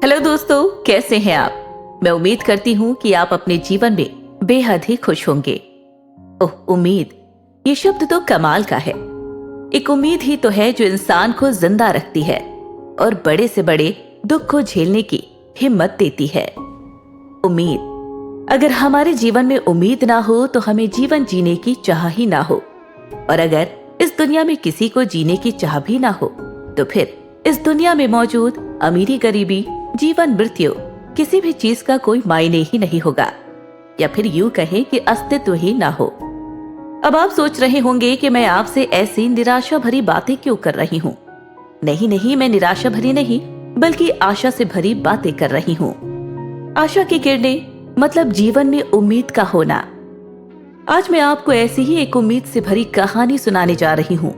Hello दोस्तों, कैसे हैं आप। मैं उम्मीद करती हूँ कि आप अपने जीवन में बेहद ही खुश होंगे। ओह, उम्मीद, ये शब्द तो कमाल का है। एक उम्मीद ही तो है जो इंसान को जिंदा रखती है और बड़े से बड़े दुख को झेलने की हिम्मत देती है। उम्मीद, अगर हमारे जीवन में उम्मीद ना हो तो हमें जीवन जीने की चाह ही ना हो, और अगर इस दुनिया में किसी को जीने की चाह भी ना हो तो फिर इस दुनिया में मौजूद अमीरी गरीबी, जीवन मृत्यु, किसी भी चीज का कोई मायने ही नहीं होगा, या फिर यूं कहें कि अस्तित्व ही ना हो। अब आप सोच रहे होंगे कि मैं आपसे ऐसी निराशा भरी बातें क्यों कर रही हूँ। नहीं, मैं निराशा भरी नहीं बल्कि आशा से भरी बातें कर रही हूँ। आशा की किरणें मतलब जीवन में उम्मीद का होना। आज मैं आपको ऐसी ही एक उम्मीद से भरी कहानी सुनाने जा रही हूँ,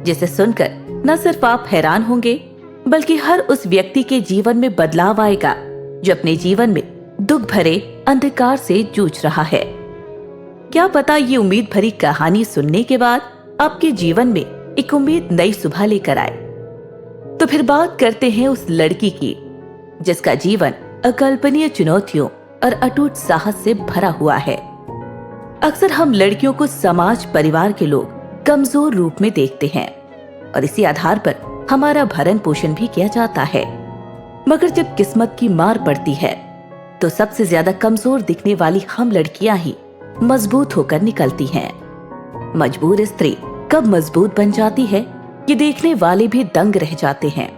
जिसे सुनकर न सिर्फ आप हैरान होंगे बल्कि हर उस व्यक्ति के जीवन में बदलाव आएगा जो अपने जीवन में दुख भरे अंधकार से जूझ रहा है। क्या पता ये उम्मीद भरी कहानी सुनने के बाद आपके जीवन में एक उम्मीद नई सुबह लेकर आए। तो फिर बात करते हैं उस लड़की की जिसका जीवन अकल्पनीय चुनौतियों और अटूट साहस से भरा हुआ है। अक्सर हम लड़कियों को समाज परिवार के लोग कमजोर रूप में देखते हैं और इसी आधार पर हमारा भरण पोषण भी किया जाता है। मगर जब किस्मत की मार पड़ती है तो सबसे ज्यादा कमजोर दिखने वाली हम लड़कियां ही मजबूत होकर निकलती हैं। मजबूर स्त्री कब मजबूत बन जाती है ये देखने वाले भी दंग रह जाते हैं।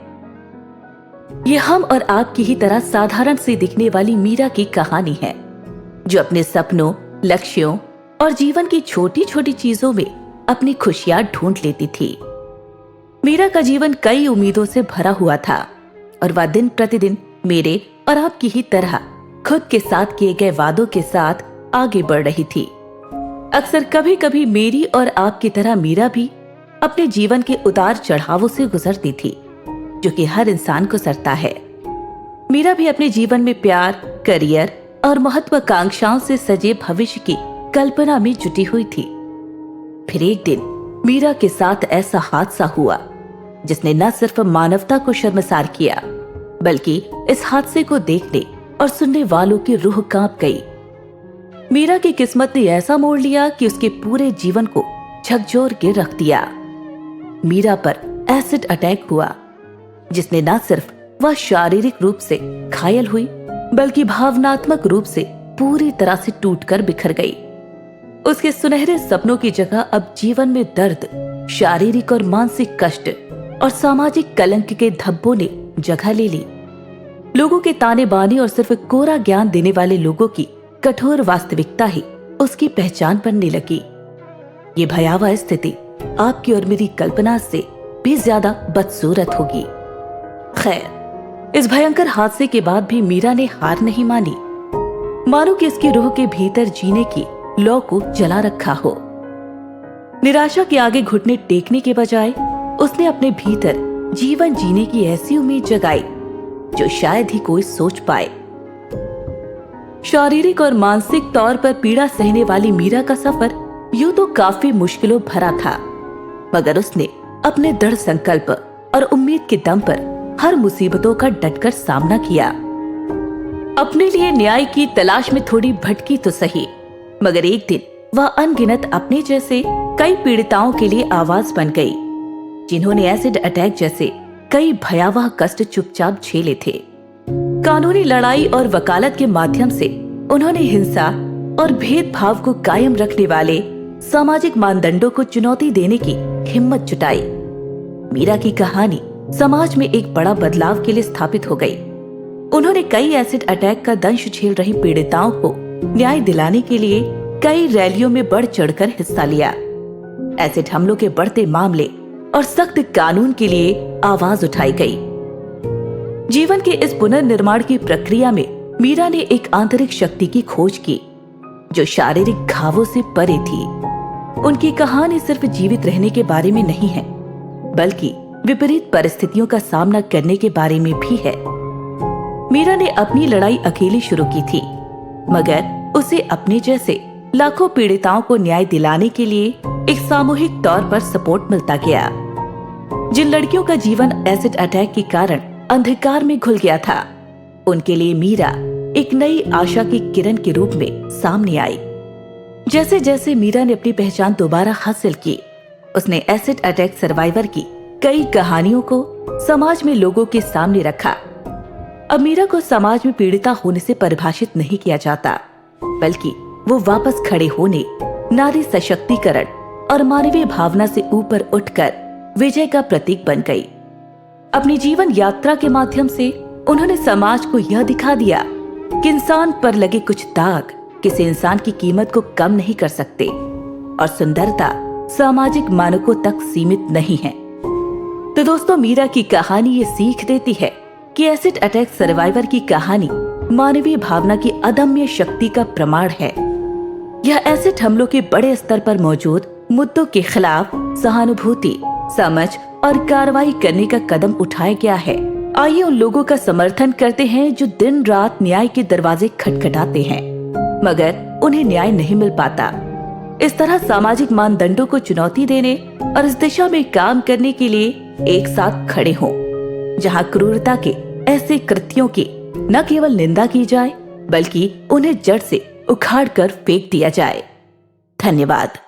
ये हम और आपकी ही तरह साधारण सी दिखने वाली मीरा की कहानी है, जो अपने सपनों, लक्ष्यों और जीवन की छोटी छोटी चीजों में अपनी खुशियां ढूंढ लेती थी। मीरा का जीवन कई उम्मीदों से भरा हुआ था और वह दिन प्रतिदिन मेरे और आपकी ही तरह खुद के साथ किए गए वादों के साथ आगे बढ़ रही थी। अक्सर कभी कभी मेरी और आपकी तरह मीरा भी अपने जीवन के उतार चढ़ावों से गुजरती थी, जो कि हर इंसान को सरता है। मीरा भी अपने जीवन में प्यार, करियर और महत्वाकांक्षाओं से सजे भविष्य की कल्पना में जुटी हुई थी। फिर एक दिन मीरा के साथ ऐसा हादसा हुआ जिसने न सिर्फ मानवता को शर्मसार किया बल्कि इस हादसे को देखने और सुनने वालों की रूह कांप गई। मीरा की किस्मत ने ऐसा मोड़ लिया कि उसके पूरे जीवन को झकझोर के रख दिया। मीरा पर एसिड अटैक हुआ, जिसने न सिर्फ वह शारीरिक रूप से घायल हुई बल्कि भावनात्मक रूप से पूरी तरह से टूटकर बिखर गई। उसके सुनहरे सपनों की जगह अब जीवन में दर्द, शारीरिक और मानसिक कष्ट और सामाजिक कलंक के धब्बों ने जगह ले ली। लोगों के ताने बाने और सिर्फ कोरा ज्ञान देने वाले लोगों की कठोर वास्तविकता ही उसकी पहचान बनने लगी। ये भयावह स्थिति आपकी और मेरी कल्पना से भी ज्यादा बदसूरत होगी। खैर, इस भयंकर हादसे के बाद भी मीरा ने हार नहीं मानी, मानो कि इसकी रूह के भीतर जीने की लौ को जला रखा हो। निराशा के आगे घुटने टेकने के बजाय उसने अपने भीतर जीवन जीने की ऐसी उम्मीद जगाई जो शायद ही कोई सोच पाए। शारीरिक और मानसिक तौर पर पीड़ा सहने वाली मीरा का सफर यूं तो काफी मुश्किलों भरा था, मगर उसने अपने दृढ़ संकल्प और उम्मीद के दम पर हर मुसीबतों का डटकर सामना किया। अपने लिए न्याय की तलाश में थोड़ी भटकी तो सही, मगर एक दिन वह अनगिनत अपने जैसे कई पीड़िताओं के लिए आवाज बन गई, जिन्होंने एसिड अटैक जैसे कई भयावह कष्ट चुपचाप झेले थे। कानूनी लड़ाई और वकालत के माध्यम से उन्होंने हिंसा और भेदभाव को कायम रखने वाले सामाजिक मानदंडों को चुनौती देने की हिम्मत जुटाई। मीरा की कहानी समाज में एक बड़ा बदलाव के लिए स्थापित हो गई। उन्होंने कई एसिड अटैक का दंश झेल रही पीड़िताओं को न्याय दिलाने के लिए कई रैलियों में बढ़ चढ़कर हिस्सा लिया। एसिड हमलों के बढ़ते मामले और सख्त कानून के लिए आवाज उठाई गई। जीवन के इस पुनर्निर्माण की प्रक्रिया में मीरा ने एक आंतरिक शक्ति की खोज की जो शारीरिक घावों से परे थी। उनकी कहानी सिर्फ जीवित रहने के बारे में नहीं है, बल्कि विपरीत परिस्थितियों का सामना करने के बारे में भी है। मीरा ने अपनी लड़ाई अकेली शुरू की थी, मगर उसे अपने जैसे लाखों पीड़िताओं को न्याय दिलाने के लिए एक सामूहिक तौर पर सपोर्ट मिलता गया। जिन लड़कियों का जीवन एसिड अटैक के कारण अंधकार में घुल गया था, उनके लिए मीरा एक नई आशा की किरण के रूप में सामने आई। जैसे जैसे मीरा ने अपनी पहचान दोबारा हासिल की, उसने एसिड अटैक सर्वाइवर की कई कहानियों को समाज में लोगों के सामने रखा। अब मीरा को समाज में पीड़िता होने से परिभाषित नहीं किया जाता, बल्कि वो वापस खड़े होने, नारी सशक्तिकरण और मानवीय भावना से ऊपर उठकर विजय का प्रतीक बन गई। अपनी जीवन यात्रा के माध्यम से उन्होंने समाज को यह दिखा दिया कि इंसान पर लगे कुछ दाग किसी इंसान की कीमत को कम नहीं कर सकते और सुंदरता सामाजिक मानकों तक सीमित नहीं है। तो दोस्तों, मीरा की कहानी ये सीख देती है कि एसिड अटैक सर्वाइवर की कहानी मानवीय भावना की अदम्य शक्ति का प्रमाण है। यह एसिड हमलों के बड़े स्तर पर मौजूद मुद्दों के खिलाफ सहानुभूति, समझ और कार्रवाई करने का कदम उठाया गया है। आइए उन लोगों का समर्थन करते हैं जो दिन रात न्याय के दरवाजे खटखटाते हैं, मगर उन्हें न्याय नहीं मिल पाता। इस तरह सामाजिक मानदंडों को चुनौती देने और इस दिशा में काम करने के लिए एक साथ खड़े हों, जहां क्रूरता के ऐसे कृत्यों की न केवल निंदा की जाए, बल्कि उन्हें जड़ से उखाड़कर फेंक दिया जाए। धन्यवाद।